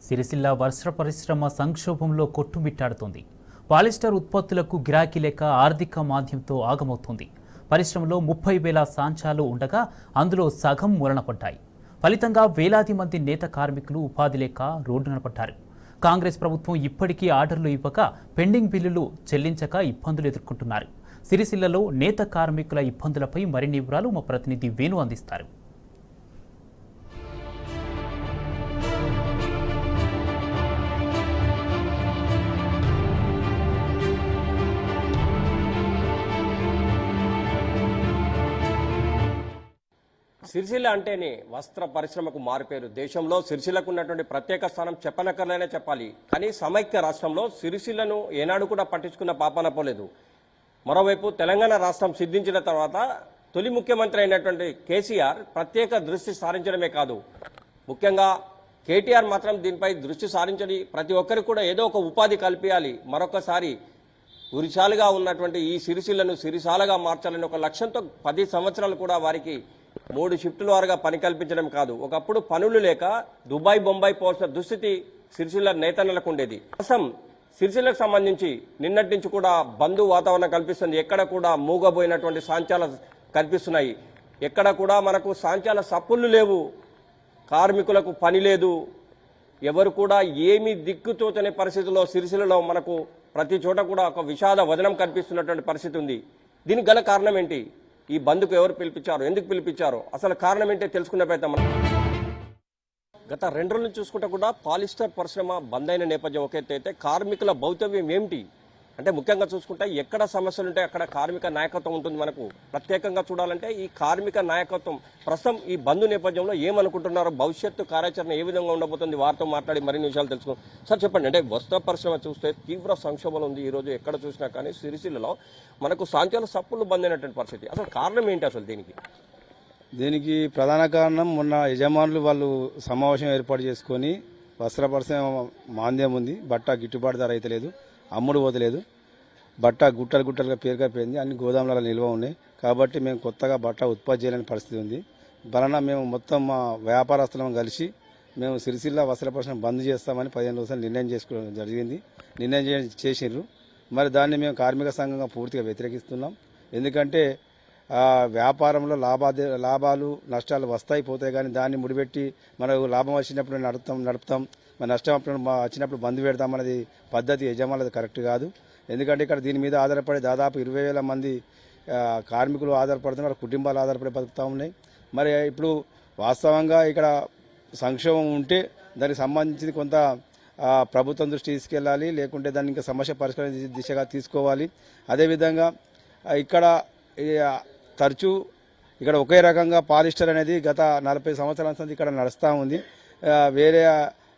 సిరిసిల్ల వస్త్ర పరిశ్రమ సంక్షోభంలో కొట్టుమిట్టాడుతోంది. పాలిస్టర్ ఉత్పత్తులకు గిరాకీ లేక ఆర్థిక మాంద్యంతో ఆగమవుతోంది. పరిశ్రమలో 30,000 సాంచాలు ఉండగా అందులో సగం మూలనపడ్డాయి. ఫలితంగా వేలాది మంది నేత కార్మికులు ఉపాధి లేక రోడ్డున పడ్డారు. కాంగ్రెస్ ప్రభుత్వం ఇప్పటికీ ఆర్డర్లు ఇవ్వక పెండింగ్ బిల్లులు చెల్లించక ఇబ్బందులు ఎదుర్కొంటున్నారు. సిరిసిల్లలో నేత కార్మికుల ఇబ్బందులపై మరిన్ని వివరాలు మా ప్రతినిధి వేణు అందిస్తారు. సిరిసిల్ల అంటేనే వస్త్ర పరిశ్రమకు మారిపేరు. దేశంలో సిరిసిల్లకు ఉన్నటువంటి ప్రత్యేక స్థానం చెప్పనక్కర్లేనే చెప్పాలి. కానీ సమైక్య రాష్ట్రంలో సిరిసిల్లను ఏనాడు కూడా పట్టించుకున్న పాపాన పోలేదు. మరోవైపు తెలంగాణ రాష్ట్రం సిద్ధించిన తర్వాత తొలి ముఖ్యమంత్రి అయినటువంటి కేసీఆర్ ప్రత్యేక దృష్టి సారించడమే కాదు, ముఖ్యంగా కేటీఆర్ మాత్రం దీనిపై దృష్టి సారించని ప్రతి ఒక్కరికి కూడా ఏదో ఒక ఉపాధి కల్పించాలి, మరొకసారి ఉరిశాలుగా ఉన్నటువంటి ఈ సిరిసిల్లను సిరిసాలగా మార్చాలని ఒక లక్ష్యంతో 10 సంవత్సరాలు కూడా వారికి 3 షిఫ్టుల వారుగా పని కల్పించడం కాదు, ఒకప్పుడు పనులు లేక దుబాయ్ బొంబాయి పోల్సిన దుస్థితి సిరిసిల్ల నేతన్నలకు ఉండేది. అసం సిరిసిల్లకు సంబంధించి నిన్నటి నుంచి కూడా బంధు వాతావరణం కల్పిస్తుంది. ఎక్కడ కూడా మూగబోయినటువంటి సాంచాల కనిపిస్తున్నాయి. ఎక్కడ కూడా మనకు సాంచాల సప్పుళ్ళు లేవు, కార్మికులకు పని లేదు, ఎవరు కూడా ఏమీ దిక్కుతోచనే పరిస్థితుల్లో సిరిసిల్లలో మనకు ప్రతి చోట కూడా ఒక విషాద వదనం కనిపిస్తున్నటువంటి పరిస్థితి ఉంది. దీనికి గల కారణం ఏంటి? ఈ బంద్కు ఎవరు పిలిపించారు, ఎందుకు పిలిపించారు, అసలు కారణం ఏంటో తెలుసుకునే ప్రయత్నం. గత 2 రోజులు చూసుకుంటే కూడా పాలిస్టర్ పరిశ్రమ బంద్ అయిన నేపథ్యం ఒక ఎత్తు అయితే కార్మికుల భౌతవ్యం ఏమిటి అంటే ముఖ్యంగా చూసుకుంటే ఎక్కడ సమస్యలు ఉంటే అక్కడ కార్మిక నాయకత్వం ఉంటుంది. మనకు ప్రత్యేకంగా చూడాలంటే ఈ కార్మిక నాయకత్వం ప్రస్తుతం ఈ బంద్ నేపథ్యంలో ఏమనుకుంటున్నారో, భవిష్యత్తు కార్యాచరణ ఏ విధంగా ఉండబోతుంది, వారితో మాట్లాడి మరిన్ని విషయాలు తెలుసుకుందాం. సార్ చెప్పండి, అంటే వస్త్ర పరిశ్రమ చూస్తే తీవ్ర సంక్షోభం ఉంది. ఈ రోజు ఎక్కడ చూసినా కానీ సిరిసిల్లలో మనకు సాంఖ్యాల సప్పులు బంద్ అయినటువంటి పరిస్థితి. అసలు కారణం ఏంటి అసలు దీనికి ప్రధాన కారణం మొన్న యజమానులు వాళ్ళు సమావేశం ఏర్పాటు చేసుకొని వస్త్ర పరిశ్రమ మాంద్యం ఉంది, బట్ట గిట్టుబాటు ధర అయితే లేదు, అమ్ముడు పోతలేదు, బట్ట గుట్టలుగా పేరుకపోయింది, అన్ని గోదాములలో నిల్వ ఉన్నాయి. కాబట్టి మేము కొత్తగా బట్ట ఉత్పత్తి చేయలేని పరిస్థితి ఉంది. వలన మేము మొత్తం మా వ్యాపారస్తులను కలిసి మేము సిరిసిల్ల వస్త్ర పరిశ్రమ బంద్ చేస్తామని 15 రోజులు నిర్ణయం చేసుకోవడం జరిగింది. నిర్ణయం చేసిండ్రు. మరి దాన్ని మేము కార్మిక సంఘంగా పూర్తిగా వ్యతిరేకిస్తున్నాం. ఎందుకంటే వ్యాపారంలో లాభాలు నష్టాలు వస్తాయి పోతాయి, కానీ దాన్ని ముడిపెట్టి మనకు లాభం వచ్చినప్పుడు నడుపుతాం, మరి నష్టం వచ్చినప్పుడు బంద్ పెడతామన్నది పద్ధతి యజమానులది కరెక్ట్ కాదు. ఎందుకంటే ఇక్కడ దీని మీద ఆధారపడి దాదాపు 20,000 మంది కార్మికులు ఆధారపడుతున్నారు, కుటుంబాలు ఆధారపడి బతుకుతూ ఉన్నాయి. మరి ఇప్పుడు వాస్తవంగా ఇక్కడ సంక్షోభం ఉంటే దానికి సంబంధించి కొంత ప్రభుత్వం దృష్టి తీసుకెళ్ళాలి, లేకుంటే దాన్ని ఇంకా సమస్య పరిష్కరించే దిశగా తీసుకోవాలి. అదేవిధంగా ఇక్కడ తరచూ ఇక్కడ ఒకే రకంగా పాలిస్టర్ అనేది గత 40 సంవత్సరాల నుంచి ఇక్కడ నడుస్తూ ఉంది. వేరే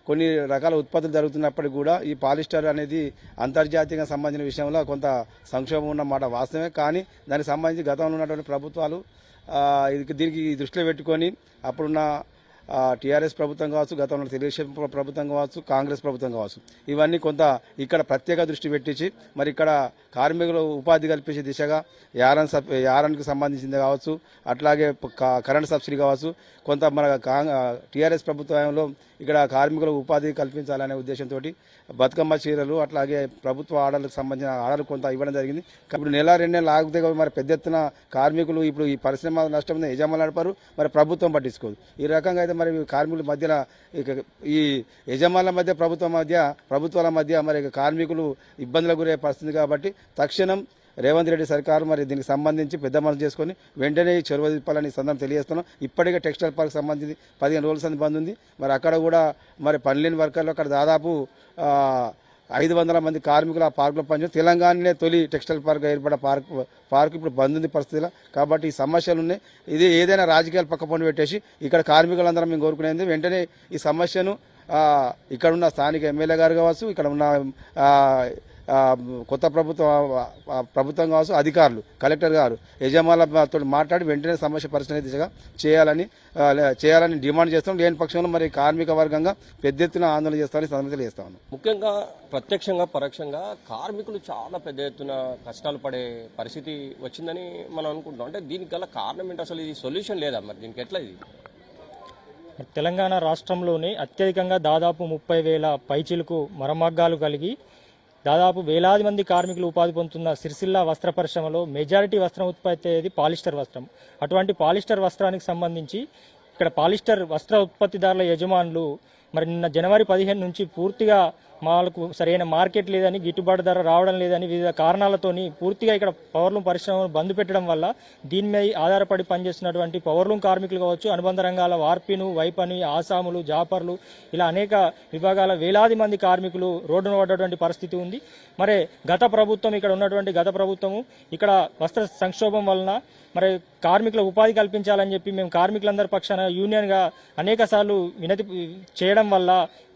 కొన్ని రకాల ఉత్పత్తులు జరుగుతున్నప్పటికీ కూడా ఈ పాలిస్టర్ అనేది అంతర్జాతీయంగా సంబంధించిన విషయంలో కొంత సంక్షోభం ఉన్నమాట వాస్తవమే. కానీ దానికి సంబంధించి గతంలో ఉన్నటువంటి ప్రభుత్వాలు దీనికి దృష్టిలో పెట్టుకొని అప్పుడున్న టీఆర్ఎస్ ప్రభుత్వం కావచ్చు, గతంలో తెలుగుదేశం ప్రభుత్వం కావచ్చు, కాంగ్రెస్ ప్రభుత్వం కావచ్చు, ఇవన్నీ కొంత ఇక్కడ ప్రత్యేక దృష్టి పెట్టించి మరి ఇక్కడ కార్మికులు ఉపాధి కల్పించే దిశగా యారానికి సంబంధించింది కావచ్చు, అట్లాగే కరెంట్ సబ్సిడీ కావచ్చు, కొంత మన టీఆర్ఎస్ ప్రభుత్వంలో ఇక్కడ కార్మికులకు ఉపాధి కల్పించాలనే ఉద్దేశంతో బతుకమ్మ చీరలు అట్లాగే ప్రభుత్వ ఆర్డర్లకు సంబంధించిన ఆర్డర్లు కొంత ఇవ్వడం జరిగింది. ఇప్పుడు 1-2 నెలలు ఆగితే మరి పెద్ద ఎత్తున కార్మికులు ఇప్పుడు ఈ పరిశ్రమ నష్టం యజమానులు నడపారు, మరి ప్రభుత్వం పట్టించుకోదు. ఈ రకంగా అయితే మరి కార్మికుల మధ్యన ఈ యజమానుల మధ్య ప్రభుత్వాల మధ్య మరి కార్మికులు ఇబ్బందులకు గురయ్యే పరిస్థితి. కాబట్టి తక్షణం రేవంత్ రెడ్డి సర్కారు మరి దీనికి సంబంధించి పెద్ద మనసు చేసుకుని వెంటనే ఈ చొరవ తిప్పాలని సందర్భం తెలియజేస్తున్నాం. ఇప్పటికే టెక్స్టైల్ పార్క్ సంబంధించి 15 రోజుల సంది బంద్ ఉంది. మరి అక్కడ కూడా మరి పనిలేని వర్కర్లు అక్కడ దాదాపు 500 మంది కార్మికులు ఆ పార్కులో పనిచేస్తారు. తెలంగాణలో తొలి టెక్స్టైల్ పార్క్ ఏర్పడే పార్క్ ఇప్పుడు బంద్ ఉంది పరిస్థితిలో. కాబట్టి ఈ సమస్యలు ఉన్నాయి. ఇది ఏదైనా రాజకీయాలు పక్కపొండి పెట్టేసి ఇక్కడ కార్మికులందరం మేము కోరుకునేది వెంటనే ఈ సమస్యను ఇక్కడ ఉన్న స్థానిక ఎమ్మెల్యే గారు కావచ్చు, ఇక్కడ ఉన్న కొత్త ప్రభుత్వం కావచ్చు, అధికారులు, కలెక్టర్ గారు యజమానులతో మాట్లాడి వెంటనే సమస్య పరిష్కరించే దిశగా చేయాలని డిమాండ్ చేస్తాం. లేని పక్షంలో మరి కార్మిక వర్గంగా పెద్ద ఎత్తున ఆందోళన చేస్తామని సందర్భంగా చేస్తా ఉన్నాం. ముఖ్యంగా ప్రత్యక్షంగా పరోక్షంగా కార్మికులు చాలా పెద్ద ఎత్తున కష్టాలు పడే పరిస్థితి వచ్చిందని మనం అనుకుంటున్నాం. అంటే దీనికి గల కారణం ఏంటి, అసలు ఇది సొల్యూషన్ లేదా, మరి దీనికి ఎట్లా? ఇది తెలంగాణ రాష్ట్రంలోనే అత్యధికంగా దాదాపు 30,000 పైచీలకు మరమగ్గాలు కలిగి దాదాపు వేలాది మంది కార్మికులు ఉపాధి పొందుతున్న సిరిసిల్ల వస్త్ర పరిశ్రమలో మెజారిటీ వస్త్రం ఉత్పత్తి అయ్యేది పాలిస్టర్ వస్త్రం. అటువంటి పాలిస్టర్ వస్త్రానికి సంబంధించి ఇక్కడ పాలిస్టర్ వస్త్ర ఉత్పత్తిదారుల యజమానులు మరి నిన్న జనవరి 15 నుంచి పూర్తిగా వాళ్ళకు సరైన మార్కెట్ లేదని, గిట్టుబాటు ధర రావడం లేదని వివిధ కారణాలతోని పూర్తిగా ఇక్కడ పవర్లూమ్ పరిశ్రమను బంద్ పెట్టడం వల్ల దీని మీద ఆధారపడి పనిచేస్తున్నటువంటి పవర్లూమ్ కార్మికులు కావచ్చు, అనుబంధ రంగాల వార్పిను, వైపని, ఆసాములు, జాపర్లు ఇలా అనేక విభాగాల వేలాది మంది కార్మికులు రోడ్డున పడ్డటువంటి పరిస్థితి ఉంది. మరి గత ప్రభుత్వం ఇక్కడ ఉన్నటువంటి గత ప్రభుత్వము ఇక్కడ వస్త్ర సంక్షోభం వలన మరి కార్మికుల ఉపాధి కల్పించాలని చెప్పి మేము కార్మికులందరి పక్షాన యూనియన్గా అనేక సార్లు వినతి చేయడం వల్ల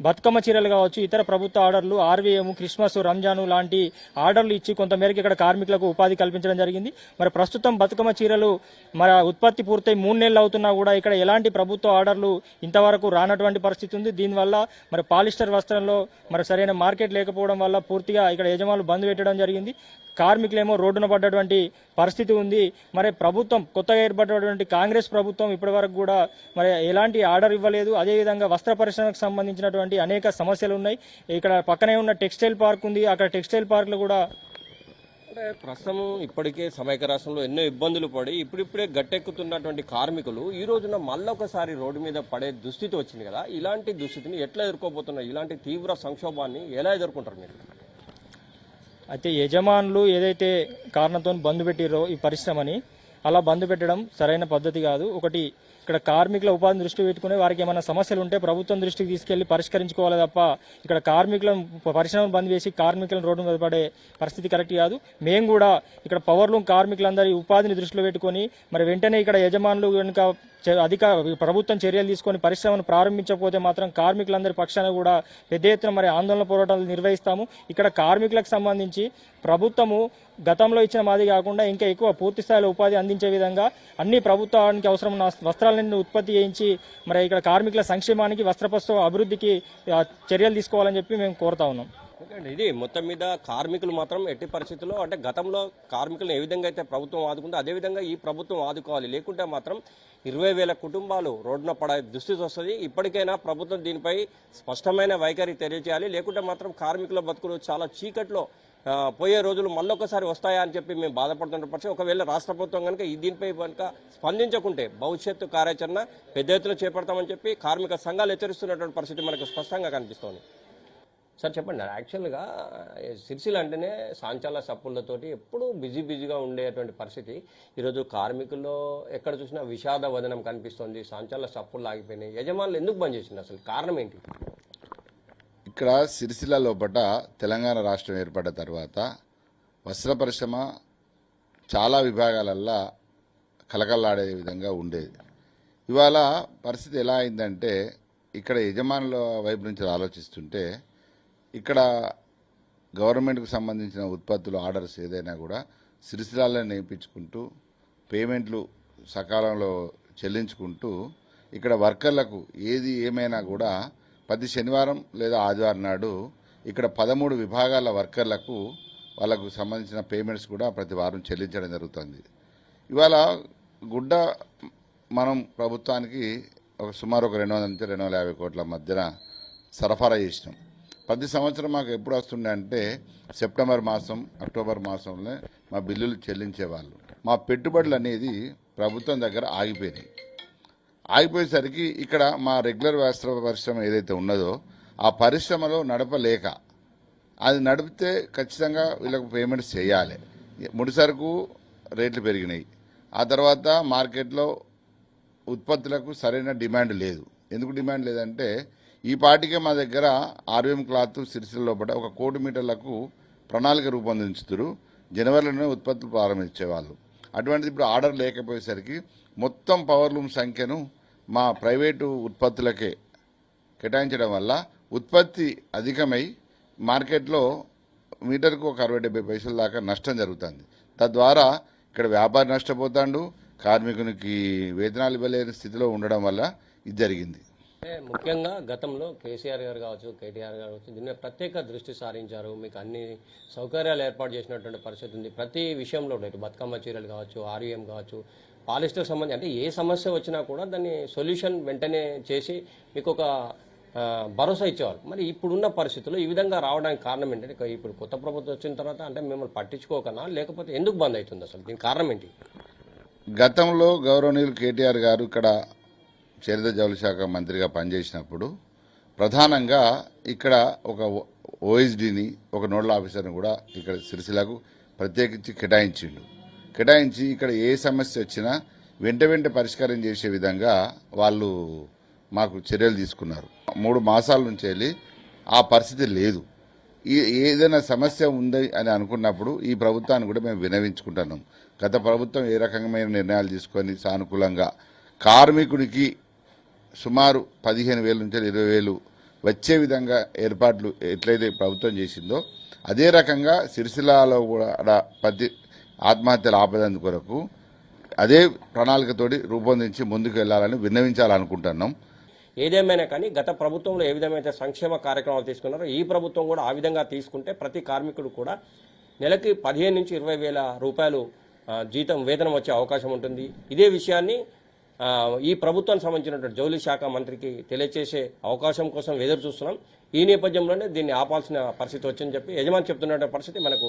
బతుకమ్మ చీరలు కావచ్చు, ఇతర ప్రభుత్వ ఆర్డర్లు, ఆర్వీఎం, క్రిస్మస్, రంజాను లాంటి ఆర్డర్లు ఇచ్చి కొంతమేరకు ఇక్కడ కార్మికులకు ఉపాధి కల్పించడం జరిగింది. మరి ప్రస్తుతం బతుకమ్మ చీరలు మరి ఉత్పత్తి పూర్తయి 3 నెలలు అవుతున్నా కూడా ఇక్కడ ఎలాంటి ప్రభుత్వ ఆర్డర్లు ఇంతవరకు రానటువంటి పరిస్థితి ఉంది. దీనివల్ల మరి పాలిస్టర్ వస్త్రంలో మరి సరైన మార్కెట్ లేకపోవడం వల్ల పూర్తిగా ఇక్కడ యజమానులు బంద్ పెట్టడం జరిగింది. కార్మికులేమో రోడ్డున పడ్డటువంటి పరిస్థితి ఉంది. మరి ప్రభుత్వం కొత్తగా ఏర్పడినటువంటి కాంగ్రెస్ ప్రభుత్వం ఇప్పటివరకు కూడా మరి ఎలాంటి ఆర్డర్ ఇవ్వలేదు. అదేవిధంగా వస్త్ర పరిశ్రమకు సంబంధించినటువంటి అనేక సమస్యలు ఉన్నాయి. ఇక్కడ పక్కనే ఉన్న టెక్స్టైల్ పార్క్ ఉంది. అక్కడ టెక్స్టైల్ పార్క్లు కూడా అంటే ప్రస్తుతం ఇప్పటికే సమైక్య రాష్ట్రంలో ఎన్నో ఇబ్బందులు పడి ఇప్పుడిప్పుడే గట్టెక్కుతున్నటువంటి కార్మికులు ఈ రోజున మళ్ళొకసారి రోడ్డు మీద పడే దుస్థితి వచ్చింది కదా. ఇలాంటి దుస్థితిని ఎట్లా ఎదుర్కోబోతున్నారు? ఇలాంటి తీవ్ర సంక్షోభాన్ని ఎలా ఎదుర్కొంటారు మీరు? అయితే యజమానులు ఏదైతే కారణంతో బంద్ పెట్టిరో ఈ పరిశ్రమని అలా బంద్ పెట్టడం సరైన పద్ధతి కాదు. ఒకటి ఇక్కడ కార్మికుల ఉపాధిని దృష్టి పెట్టుకుని వారికి ఏమైనా సమస్యలు ఉంటే ప్రభుత్వం దృష్టికి తీసుకెళ్లి పరిష్కరించుకోవాలి తప్ప ఇక్కడ కార్మికులను పరిశ్రమను బంద్ చేసి కార్మికులను రోడ్డు మీద పడే పరిస్థితి కరెక్ట్ కాదు. మేము కూడా ఇక్కడ పవర్లూమ్ కార్మికులందరి ఉపాధిని దృష్టిలో పెట్టుకొని మరి వెంటనే ఇక్కడ యజమానులు కనుక ప్రభుత్వం చర్యలు తీసుకొని పరిశ్రమను ప్రారంభించకపోతే మాత్రం కార్మికులందరి పక్షాన కూడా పెద్ద ఎత్తున మరి ఆందోళన పోరాటాలు నిర్వహిస్తాము. ఇక్కడ కార్మికులకు సంబంధించి ప్రభుత్వము గతంలో ఇచ్చిన మాది కాకుండా ఇంకా ఎక్కువ పూర్తి స్థాయిలో ఉపాధి అందించే విధంగా అన్ని ప్రభుత్వానికి అవసరమైన వస్త్రాలన్నీ ఉత్పత్తి చేయించి మరి ఇక్కడ కార్మికుల సంక్షేమానికి, వస్త్రపస్త్ర అభివృద్ధికి చర్యలు తీసుకోవాలని చెప్పి మేము కోరుతా ఉన్నాం. ఇది మొత్తం మీద కార్మికులు మాత్రం ఎట్టి పరిస్థితుల్లో అంటే గతంలో కార్మికులను ఏ విధంగా అయితే ప్రభుత్వం ఆదుకుందో అదేవిధంగా ఈ ప్రభుత్వం ఆదుకోవాలి. లేకుంటే మాత్రం 20,000 కుటుంబాలు రోడ్డున పడే దుస్థితి వస్తుంది. ఇప్పటికైనా ప్రభుత్వం దీనిపై స్పష్టమైన వైఖరి తెలియజేయాలి. లేకుంటే మాత్రం కార్మికుల బతుకులు చాలా చీకట్లో పోయే రోజులు మళ్ళొకసారి వస్తాయా అని చెప్పి మేము బాధపడుతున్న పరిస్థితి. ఒకవేళ రాష్ట్ర ప్రభుత్వం కనుక దీనిపై కనుక స్పందించకుంటే భవిష్యత్తు కార్యాచరణ పెద్ద ఎత్తున చేపడతామని చెప్పి కార్మిక సంఘాలు హెచ్చరిస్తున్నటువంటి పరిస్థితి మనకు స్పష్టంగా కనిపిస్తోంది. సార్ చెప్పండి, యాక్చువల్గా సిరిసిల్ల అంటేనే సాంచాల సప్పులతోటి ఎప్పుడూ బిజీగా ఉండేటువంటి పరిస్థితి. ఈరోజు కార్మికుల్లో ఎక్కడ చూసినా విషాద వదనం కనిపిస్తోంది. సాంచాల సప్పులు ఆగిపోయినాయి. యజమానులు ఎందుకు బంద్ చేసింది? అసలు కారణం ఏంటి? ఇక్కడ సిరిసిల్ల లోపల తెలంగాణ రాష్ట్రం ఏర్పడ్డ తర్వాత వస్త్ర పరిశ్రమ చాలా విభాగాలల్లో కలకల్లాడే విధంగా ఉండేది. ఇవాళ పరిస్థితి ఎలా అయిందంటే ఇక్కడ యజమానుల వైపు నుంచి ఆలోచిస్తుంటే ఇక్కడ గవర్నమెంట్కు సంబంధించిన ఉత్పత్తులు ఆర్డర్స్ ఏదైనా కూడా సిరిసిల్లాలో నేర్పించుకుంటూ పేమెంట్లు సకాలంలో చెల్లించుకుంటూ ఇక్కడ వర్కర్లకు ఏది ఏమైనా కూడా ప్రతి శనివారం లేదా ఆదివారం నాడు ఇక్కడ 13 విభాగాల వర్కర్లకు వాళ్ళకు సంబంధించిన పేమెంట్స్ కూడా ప్రతి వారం చెల్లించడం జరుగుతుంది. ఇవాళ గుడ్డ మనం ప్రభుత్వానికి సుమారు 200 నుంచి 250 కోట్ల మధ్యన సరఫరా చేసినాం. ప్రతి సంవత్సరం మాకు ఎప్పుడు వస్తుండే అంటే సెప్టెంబర్ మాసం, అక్టోబర్ మాసంలో మా బిల్లులు చెల్లించేవాళ్ళు. మా పెట్టుబడులు అనేది ప్రభుత్వం దగ్గర ఆగిపోయినాయి. ఆగిపోయేసరికి ఇక్కడ మా రెగ్యులర్ వస్త్ర పరిశ్రమ ఏదైతే ఉన్నదో ఆ పరిశ్రమలో నడపలేక అది నడిపితే ఖచ్చితంగా వీళ్ళకు పేమెంట్స్ చేయాలి. ముడిసరుకు రేట్లు పెరిగినాయి. ఆ తర్వాత మార్కెట్లో ఉత్పత్తులకు సరైన డిమాండ్ లేదు. ఎందుకు డిమాండ్ లేదంటే ఈ పాటికే మా దగ్గర ఆర్వీఎం క్లాత్ సిరిసిల్ల లోపల 1 కోటి మీటర్లకు ప్రణాళిక రూపొందించుతారు. జనవరిలోనే ఉత్పత్తులు ప్రారంభించేవాళ్ళు. అటువంటిది ఇప్పుడు ఆర్డర్ లేకపోయేసరికి మొత్తం పవర్లూమ్ సంఖ్యను మా ప్రైవేటు ఉత్పత్తులకే కేటాయించడం వల్ల ఉత్పత్తి అధికమై మార్కెట్లో మీటర్కు 60-70 పైసల దాకా నష్టం జరుగుతుంది. తద్వారా ఇక్కడ వ్యాపారి నష్టపోతాడు, కార్మికునికి వేతనాలు ఇవ్వలేని స్థితిలో ఉండడం వల్ల ఇది జరిగింది. ముఖ్యంగా గతంలో కేసీఆర్ గారు కావచ్చు, కేటీఆర్ గారు కావచ్చు, దీని మీద ప్రత్యేక దృష్టి సారించారు. మీకు అన్ని సౌకర్యాలు ఏర్పాటు చేసినటువంటి పరిస్థితి ఉంది. ప్రతి విషయంలో ఇటు బతుకమ్మ చీరలు కావచ్చు, ఆర్వీఎం కావచ్చు, పాలిస్టర్ సంబంధించి అంటే ఏ సమస్య వచ్చినా కూడా దాన్ని సొల్యూషన్ వెంటనే చేసి మీకు ఒక భరోసా ఇచ్చేవారు. మరి ఇప్పుడున్న పరిస్థితుల్లో ఈ విధంగా రావడానికి కారణం ఏంటంటే ఇప్పుడు కొత్త ప్రభుత్వం వచ్చిన తర్వాత అంటే మిమ్మల్ని పట్టించుకోకనా, లేకపోతే ఎందుకు బంద్ అవుతుంది అసలు? దీనికి కారణం ఏంటి? గతంలో గౌరవనీయులు కేటీఆర్ గారు ఇక్కడ చేనేత జౌళి శాఖ మంత్రిగా పనిచేసినప్పుడు ప్రధానంగా ఇక్కడ ఒక ఓఎస్డీని, ఒక నోడల్ ఆఫీసర్ని కూడా ఇక్కడ సిరిసిల్లకు ప్రత్యేకించి కేటాయించి ఇక్కడ ఏ సమస్య వచ్చినా వెంట పరిష్కారం చేసే విధంగా వాళ్ళు మాకు చర్యలు తీసుకున్నారు. 3 మాసాల నుంచి వెళ్ళి ఆ పరిస్థితి లేదు. ఏదైనా సమస్య ఉంది అని అనుకున్నప్పుడు ఈ ప్రభుత్వాన్ని కూడా మేము వినవించుకుంటున్నాం. గత ప్రభుత్వం ఏ రకమైన నిర్ణయాలు తీసుకొని సానుకూలంగా కార్మికుడికి సుమారు 15,000 నుంచి 20,000 వచ్చే విధంగా ఏర్పాట్లు ఎట్లయితే ప్రభుత్వం చేసిందో అదే రకంగా సిరిసిల్లలో కూడా ప్రతి ఆత్మహత్యలు ఆపేందుకు కొరకు అదే ప్రణాళికతోటి రూపొందించి ముందుకు వెళ్లాలని విన్నవించాలనుకుంటున్నాం. ఏదేమైనా కానీ గత ప్రభుత్వంలో ఏ విధమైన సంక్షేమ కార్యక్రమాలు తీసుకున్నారో ఈ ప్రభుత్వం కూడా ఆ విధంగా తీసుకుంటే ప్రతి కార్మికుడు కూడా నెలకి 15 నుంచి 20,000 రూపాయలు వేతనం వచ్చే అవకాశం ఉంటుంది. ఇదే విషయాన్ని ఈ ప్రభుత్వానికి సంబంధించినటువంటి జౌళి శాఖ మంత్రికి తెలియజేసే అవకాశం కోసం ఎదురు చూస్తున్నాం. ఈ నేపథ్యంలోనే దీన్ని ఆపాల్సిన పరిస్థితి వచ్చిందని చెప్పి యజమాని చెప్తున్న పరిస్థితి మనకు.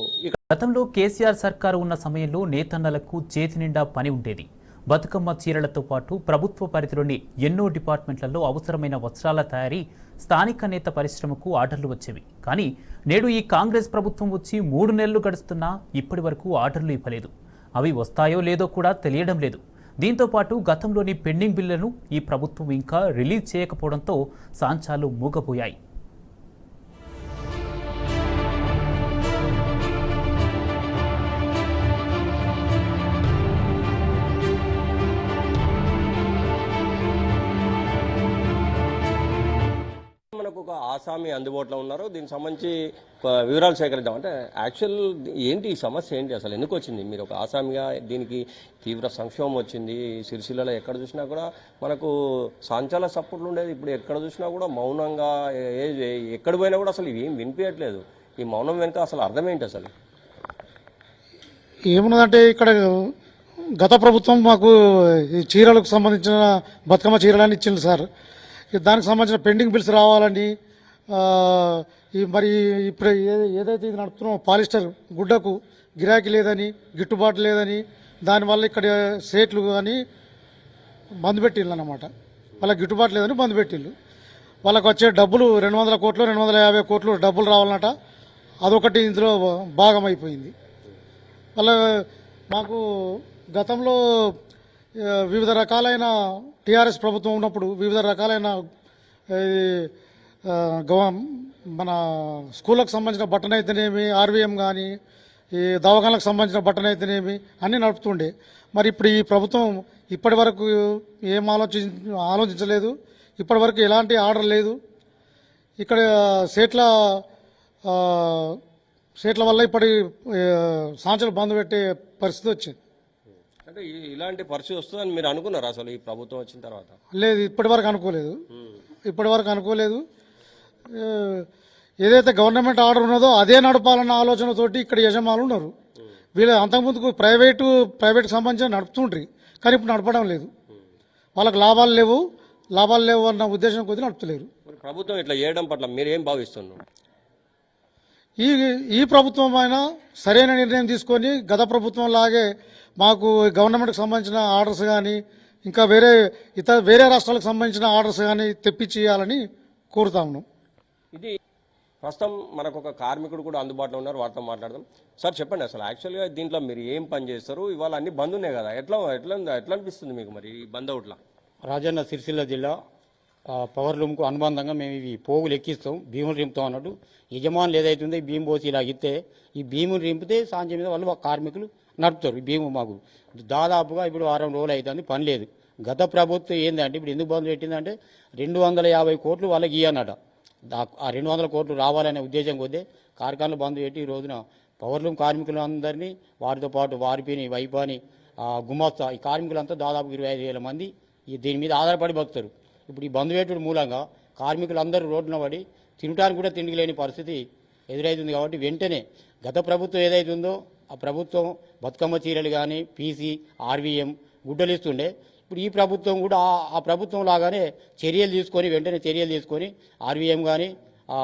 గతంలో కేసీఆర్ సర్కారు ఉన్న సమయంలో నేతన్నలకు చేతి నిండా పని ఉండేది. బతుకమ్మ చీరలతో పాటు ప్రభుత్వ పరిధిలోని ఎన్నో డిపార్ట్మెంట్లలో అవసరమైన వస్త్రాల తయారీ స్థానిక నేత పరిశ్రమకు ఆర్డర్లు వచ్చేవి. కానీ నేడు ఈ కాంగ్రెస్ ప్రభుత్వం వచ్చి 3 నెలలు గడుస్తున్నా ఇప్పటి వరకు ఆర్డర్లు ఇవ్వలేదు. అవి వస్తాయో లేదో కూడా తెలియడం లేదు. దీంతో పాటు గతంలోని పెండింగ్ బిల్లులను ఈ ప్రభుత్వం ఇంకా రిలీజ్ చేయకపోవడంతో సాంచాలు మూగపోయాయి. మనకు ఒక ఆసామి అందుబాటులో ఉన్నారు. దీనికి సంబంధించి వివరాలు సేకరిద్దాం. అంటే యాక్చువల్ ఏంటి ఈ సమస్య ఏంటి, అసలు ఎందుకు వచ్చింది? మీరు ఒక ఆసామిగా దీనికి తీవ్ర సంక్షోభం వచ్చింది. సిరిసిల్లలో ఎక్కడ చూసినా కూడా మనకు సంచాల సపోర్ట్లు ఉండేది. ఇప్పుడు ఎక్కడ చూసినా కూడా మౌనంగా ఎక్కడ పోయినా కూడా అసలు ఏం వినిపించట్లేదు. ఈ మౌనం వెనుక అసలు అర్థం ఏంటి అసలు? ఏమున్నదంటే ఇక్కడ గత ప్రభుత్వం మాకు ఈ చీరలకు సంబంధించిన బతుకమ్మ చీరలని ఇచ్చింది సార్. దానికి సంబంధించిన పెండింగ్ బిల్స్ రావాలని ఈ మరి ఇప్పుడు ఏదైతే ఇది నడుపుతున్నామో పాలిస్టర్ గుడ్డకు గిరాకీ లేదని, గిట్టుబాటు లేదని, దానివల్ల ఇక్కడ సేట్లు కానీ బంద్ పెట్టిళ్ళు అన్నమాట. వాళ్ళకి గిట్టుబాటు లేదని బంద్ పెట్టిళ్ళు. వాళ్ళకి వచ్చే డబ్బులు 200 కోట్లు 250 కోట్లు డబ్బులు రావాలన్నట. అదొకటి ఇందులో భాగం అయిపోయింది. వాళ్ళ మాకు గతంలో వివిధ రకాలైన టీఆర్ఎస్ ప్రభుత్వం ఉన్నప్పుడు వివిధ రకాలైన మన స్కూళ్ళకు సంబంధించిన బట్టన్ అయితేనేమి, ఆర్వీఎం కానీ, ఈ దవాఖానలకు సంబంధించిన బట్టన్ అయితేనేమి అన్నీ నడుపుతుండే. మరి ఇప్పుడు ఈ ప్రభుత్వం ఇప్పటి వరకు ఏం ఆలోచించలేదు. ఇప్పటి వరకు ఎలాంటి ఆర్డర్ లేదు. ఇక్కడ సేట్ల వల్ల ఇప్పటి సాంచలు బంద్ పెట్టే పరిస్థితి వచ్చింది. అంటే ఇలాంటి పరిస్థితి వస్తుందని మీరు అనుకున్నారా అసలు ఈ ప్రభుత్వం వచ్చిన తర్వాత? లేదు, ఇప్పటి వరకు అనుకోలేదు. ఏదైతే గవర్నమెంట్ ఆర్డర్ ఉన్నదో అదే నడపాలన్న ఆలోచనతోటి ఇక్కడ యజమానులు ఉన్నారు. వీళ్ళు అంతకుముందుకు ప్రైవేట్కి సంబంధించి నడుపుతుండ్రి, కానీ ఇప్పుడు నడపడం లేదు. వాళ్ళకి లాభాలు లేవు అన్న ఉద్దేశం కొద్ది నడుపుతలేరు. ప్రభుత్వం ఇట్లా చేయడం పట్ల మీరేం భావిస్తున్నారు? ఈ ప్రభుత్వం అయినా సరైన నిర్ణయం తీసుకొని గత ప్రభుత్వం లాగే మాకు గవర్నమెంట్కి సంబంధించిన ఆర్డర్స్ కానీ, ఇంకా వేరే రాష్ట్రాలకు సంబంధించిన ఆర్డర్స్ కానీ తెప్పించి ఇవ్వాలని కోరుతా ఉన్నాం. ఇది ప్రస్తుతం మనకు ఒక కార్మికుడు కూడా అందుబాటులో ఉన్నారు, వారితో మాట్లాడదాం. సార్ చెప్పండి, అసలు యాక్చువల్గా దీంట్లో మీరు ఏం పని చేస్తారు? ఇవాళ అన్ని బంద్ ఉన్నాయి కదా, ఎట్లా అనిపిస్తుంది మీకు మరి ఈ బంద్ అవుట్లా? రాజన్న సిరిసిల్ల జిల్లా పవర్ లూమ్కు అనుబంధంగా మేము ఇవి పోగులు ఎక్కిస్తాం, భీములు రింపుతాం అన్నట్టు. యజమానులు ఏదైతుందో ఈ భీము పోసి ఇలా ఇస్తే ఈ భీములు రింపితే సాంధ్యం మీద వాళ్ళు కార్మికులు నడుపుతారు. ఈ భీము మాకు దాదాపుగా ఇప్పుడు 6 రోజులు అవుతుంది, పని లేదు. గత ప్రభుత్వం ఏంటంటే ఇప్పుడు ఎందుకు బంద్ పెట్టిందంటే 250 కోట్లు వాళ్ళకి ఇవ్వనట. ఆ 200 కోట్లు రావాలనే ఉద్దేశం కొద్దీ కార్ఖానాలు బంద్ పెట్టి ఈ రోజున పవర్లూమ్ కార్మికులందరినీ వారితో పాటు వారిపిని, వైపాని, గుమస్తా ఈ కార్మికులంతా దాదాపు 25,000 మంది దీని మీద ఆధారపడి బతుకుతారు. ఇప్పుడు ఈ బంద్ వేటుడు మూలంగా కార్మికులందరూ రోడ్డున పడి తినడానికి కూడా తిండి లేని పరిస్థితి ఎదురవుతుంది. కాబట్టి వెంటనే గత ప్రభుత్వం ఏదైతుందో ఆ ప్రభుత్వం బతుకమ్మ చీరలు కానీ పీసీ ఆర్వీఎం గుడ్డలు ఇస్తుండే. ఇప్పుడు ఈ ప్రభుత్వం కూడా ఆ ప్రభుత్వం లాగానే వెంటనే చర్యలు తీసుకొని ఆర్వీఎం కానీ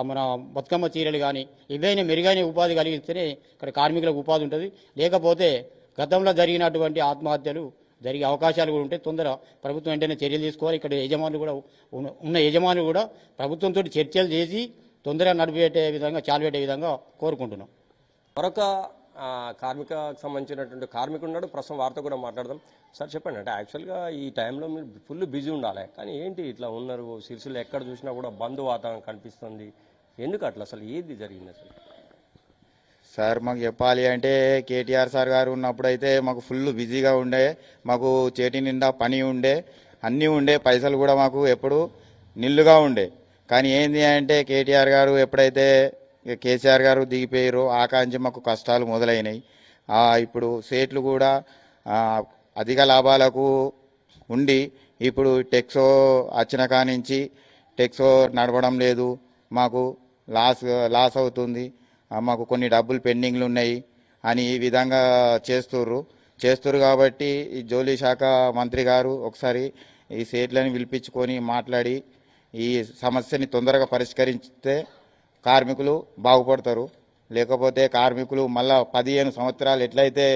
మన బతుకమ్మ చీరలు కానీ ఏవైనా మెరుగైన ఉపాధి కలిగిస్తేనే ఇక్కడ కార్మికులకు ఉపాధి ఉంటుంది. లేకపోతే గతంలో జరిగినటువంటి ఆత్మహత్యలు జరిగే అవకాశాలు కూడా ఉంటాయి. తొందర ప్రభుత్వం వెంటనే చర్యలు తీసుకోవాలి. ఇక్కడ యజమానులు కూడా ప్రభుత్వంతో చర్చలు చేసి తొందరగా నడిపేటే విధంగా చాలుపెట్టే విధంగా కోరుకుంటున్నాం. మరొక కార్మికకు సంబంధించినటువంటి కార్మికుడు ఉన్నాడు, ప్రస్తుతం వారితో కూడా మాట్లాడదాం. సార్ చెప్పండి, అంటే యాక్చువల్గా ఈ టైంలో మీరు ఫుల్ బిజీ ఉండాలి, కానీ ఏంటి ఇట్లా ఉన్నారు? సిరిసిల్ల ఎక్కడ చూసినా కూడా బంద్ వాతావరణం కనిపిస్తుంది, ఎందుకు అట్లా? అసలు ఏది జరిగింది అసలు? సార్ మాకు చెప్పాలి అంటే కేటీఆర్ సార్ గారు ఉన్నప్పుడు అయితే మాకు ఫుల్ బిజీగా ఉండే, మాకు చేతి నిండా పని ఉండే, అన్నీ ఉండే, పైసలు కూడా మాకు ఎప్పుడు నిల్లుగా ఉండే. కానీ ఏంది అంటే కేటీఆర్ గారు ఎప్పుడైతే కేసీఆర్ గారు దిగిపోయారో ఆకాంక్ష మాకు కష్టాలు మొదలైనవి. ఇప్పుడు సేట్లు కూడా అధిక లాభాలకు ఉండి ఇప్పుడు టెక్సో వచ్చిన కానించి టెక్సో నడవడం లేదు, మాకు లాస్ అవుతుంది, మాకు కొన్ని డబ్బులు పెండింగ్లు ఉన్నాయి అని ఈ విధంగా చేస్తుర్రు. కాబట్టి ఈ జోలీ శాఖ మంత్రి గారు ఒకసారి ఈ సేట్లను పిలిపించుకొని మాట్లాడి ఈ సమస్యని తొందరగా పరిష్కరిస్తే కార్మికులు బాగుపడతారు. లేకపోతే కార్మికులు మళ్ళా 15 సంవత్సరాలు ఎట్లయితే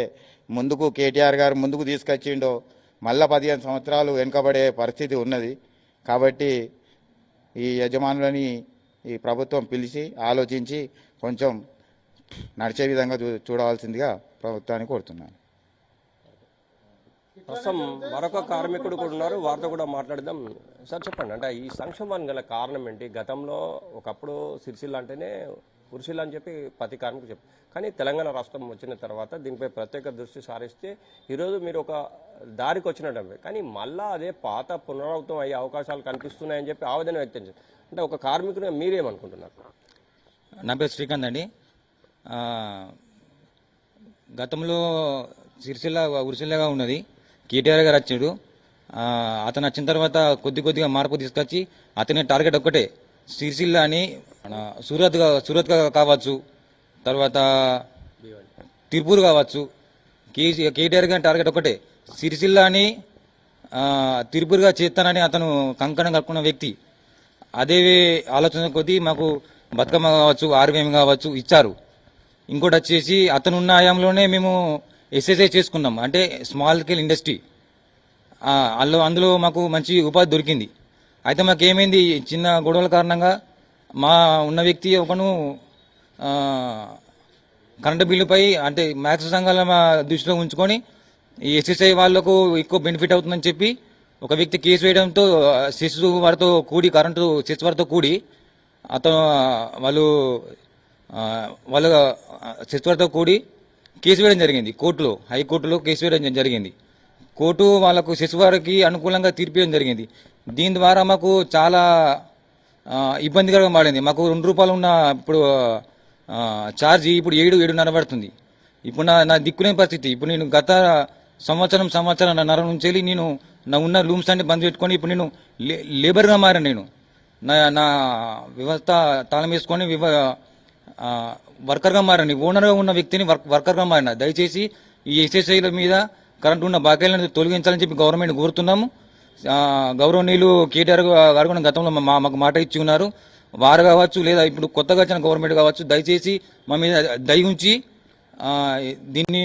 ముందుకు కేటీఆర్ గారు ముందుకు తీసుకొచ్చిండో మళ్ళా 15 సంవత్సరాలు వెనుకబడే పరిస్థితి ఉన్నది. కాబట్టి ఈ యజమానులని ఈ ప్రభుత్వం పిలిచి ఆలోచించి కొంచెం నడిచే విధంగా చూడవలసిందిగా ప్రభుత్వాన్ని కోరుతున్నాను. ప్రస్తుతం మరొక కార్మికుడు కూడా ఉన్నారు, వారితో కూడా మాట్లాడదాం. సార్ చెప్పండి, అంటే ఈ సంక్షోభానికి గల కారణం ఏంటి? గతంలో ఒకప్పుడు సిరిసిల్ల అంటేనే ఉరిసిల్ల అని చెప్పి ప్రతి కార్మికుడు చెప్పారు, కానీ తెలంగాణ రాష్ట్రం వచ్చిన తర్వాత దీనిపై ప్రత్యేక దృష్టి సారిస్తే ఈరోజు మీరు ఒక దారికి వచ్చినట్టు, కానీ మళ్ళా అదే పాత పునరావృతం అయ్యే అవకాశాలు కనిపిస్తున్నాయని చెప్పి ఆవేదన వ్యక్తం చేశారు. అంటే ఒక కార్మికుడు మీరేమనుకుంటున్నారు? నా పేరు శ్రీకాంత్ అండి. గతంలో ఉరిసిల్లగా ఉన్నది, కేటీఆర్ గారు వచ్చాడు. అతను వచ్చిన తర్వాత కొద్దిగా మార్పు తీసుకొచ్చి అతని టార్గెట్ ఒక్కటే సిరిసిల్ల అని, సూరత్ కావచ్చు, తర్వాత తిరుపూర్ కావచ్చు. కేటీఆర్ గారి టార్గెట్ ఒకటే సిరిసిల్ల అని తిరుపూర్గా చేస్తానని అతను కంకణం కట్టుకున్న వ్యక్తి. అదే ఆలోచన కొద్దీ మాకు బతుకమ్మ కావచ్చు, ఆర్వీఎం కావచ్చు ఇచ్చారు. ఇంకోటి వచ్చేసి అతను ఉన్న హయాంలోనే మేము ఎస్ఎస్ఐ చేసుకున్నాం, అంటే స్మాల్ స్కేల్ ఇండస్ట్రీ. అందులో మాకు మంచి ఉపాధి దొరికింది. అయితే మాకు ఏమైంది, చిన్న గొడవల కారణంగా మా ఉన్న వ్యక్తి ఒకను కరెంటు బిల్లుపై అంటే మ్యాక్స్ సంఘాల దృష్టిలో ఉంచుకొని ఈ ఎస్ఎస్ఐ వాళ్లకు ఎక్కువ బెనిఫిట్ అవుతుందని చెప్పి ఒక వ్యక్తి కేసు వేయడంతో సెస్ వారితో కూడి కరెంటు సెస్ వారితో కూడి వాళ్ళ సెస్ వారితో కూడి కేసు వేయడం జరిగింది. హైకోర్టులో కేసు వేయడం జరిగింది. కోర్టు వాళ్ళకు సెస్ వారికి అనుకూలంగా తీర్పు ఇవ్వడం జరిగింది. దీని ద్వారా మాకు చాలా ఇబ్బందికరంగా మారింది. మాకు ₹2 ఉన్న ఇప్పుడు ఛార్జీ ఇప్పుడు 7-7.5 పడుతుంది. ఇప్పుడు నా దిక్కులేని పరిస్థితి. ఇప్పుడు నేను గత సంవత్సరం నుంచి వెళ్ళి నేను నా ఉన్న రూమ్స్ అన్ని బంద్ పెట్టుకొని ఇప్పుడు నేను లేబర్గా మారాను. నేను నా వ్యవస్థ తాళం వేసుకొని వర్కర్గా మారాను. ఓనర్గా ఉన్న వ్యక్తిని వర్కర్గా మారిన. దయచేసి ఈ ఎస్ఎస్ఐల మీద కరెంటు ఉన్న బాకీలను తొలగించాలని చెప్పి గవర్నమెంట్ కోరుతున్నాము. గౌరవనీయులు కేటీఆర్ గారు కూడా గతంలో మాకు మాట ఇచ్చి ఉన్నారు. వారు కావచ్చు లేదా ఇప్పుడు కొత్తగా వచ్చిన గవర్నమెంట్ కావచ్చు, దయచేసి మా మీద దయ ఉంచి దీన్ని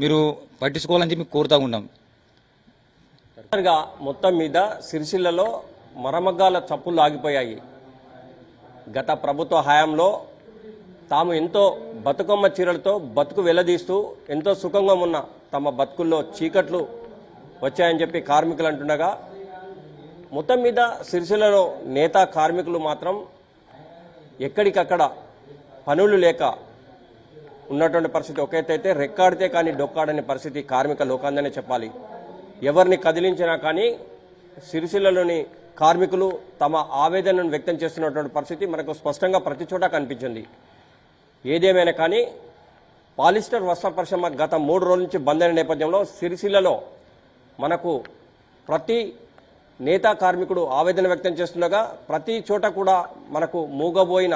మీరు పట్టించుకోవాలని చెప్పి కోరుతా ఉన్నాం. మొత్తం మీద సిరిసిల్లలో మరమగ్గాల చప్పులు ఆగిపోయాయి. గత ప్రభుత్వ హయాంలో తాము ఎంతో బతుకమ్మ చీరలతో బతుకు వెల్లదీస్తూ ఎంతో సుఖంగా ఉన్న తమ బతుకుల్లో చీకట్లు వచ్చాయని చెప్పి కార్మికులు అంటుండగా, మొత్తం మీద సిరిసిల్లలో నేతా కార్మికులు మాత్రం ఎక్కడికక్కడ పనులు లేక ఉన్నటువంటి పరిస్థితి. ఒక ఎత్తైతే రెక్కాడితే కానీ డొక్కాడని పరిస్థితి కార్మిక లోకాందనే చెప్పాలి. ఎవరిని కదిలించినా కానీ సిరిసిల్లలోని కార్మికులు తమ ఆవేదనను వ్యక్తం చేస్తున్నటువంటి పరిస్థితి మనకు స్పష్టంగా ప్రతి చోట కనిపించింది. ఏదేమైనా కానీ పాలిస్టర్ వస్త్ర పరిశ్రమ గత 3 రోజుల నుంచి బంద్ అయిన నేపథ్యంలో సిరిసిల్లలో మనకు ప్రతి నేతా కార్మికుడు ఆవేదన వ్యక్తం చేస్తుండగా ప్రతి చోట కూడా మనకు మూగబోయిన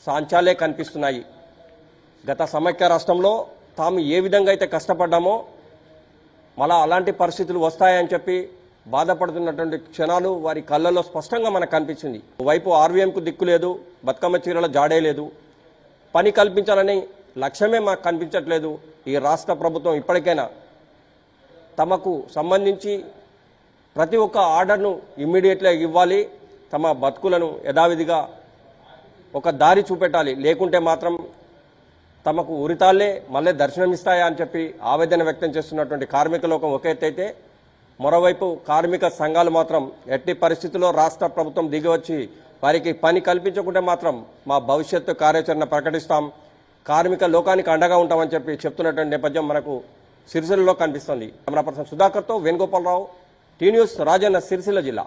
సాంచాలే కనిపిస్తున్నాయి. గత సమైక్య రాష్ట్రంలో తాము ఏ విధంగా అయితే కష్టపడ్డామో మళ్ళా అలాంటి పరిస్థితులు వస్తాయని చెప్పి బాధపడుతున్నటువంటి క్షణాలు వారి కళ్ళల్లో స్పష్టంగా మనకు కనిపించింది. వైపు ఆర్వీఎంకు దిక్కు లేదు, బతుకమ్మ చీరల జాడే లేదు, పని కల్పించాలని లక్ష్యమే మాకు కనిపించట్లేదు. ఈ రాష్ట్ర ప్రభుత్వం ఇప్పటికైనా తమకు సంబంధించి ప్రతి ఒక్క ఆర్డర్ను ఇమ్మీడియట్గా ఇవ్వాలి, తమ బతుకులను యథావిధిగా ఒక దారి చూపెట్టాలి. లేకుంటే మాత్రం తమకు ఉరితాళ్లే మళ్ళీ దర్శనమిస్తాయా అని చెప్పి ఆవేదన వ్యక్తం చేస్తున్నటువంటి కార్మిక లోకం ఒక ఎత్తైతే, మరోవైపు కార్మిక సంఘాలు మాత్రం ఎట్టి పరిస్థితుల్లో రాష్ట్ర ప్రభుత్వం దిగివచ్చి వారికి పని కల్పించకుంటే మాత్రం మా భవిష్యత్తు కార్యాచరణ ప్రకటిస్తాం, కార్మిక లోకానికి అండగా ఉంటామని చెప్పి చెప్తున్నటువంటి నేపథ్యం మనకు సిరిసిల్లలో కనిపిస్తుంది. కెమెరా పర్సన్ సుధాకర్తో వేణుగోపాలరావు, టీ న్యూస్, రాజన్న, సిరిసిల్ల జిల్లా.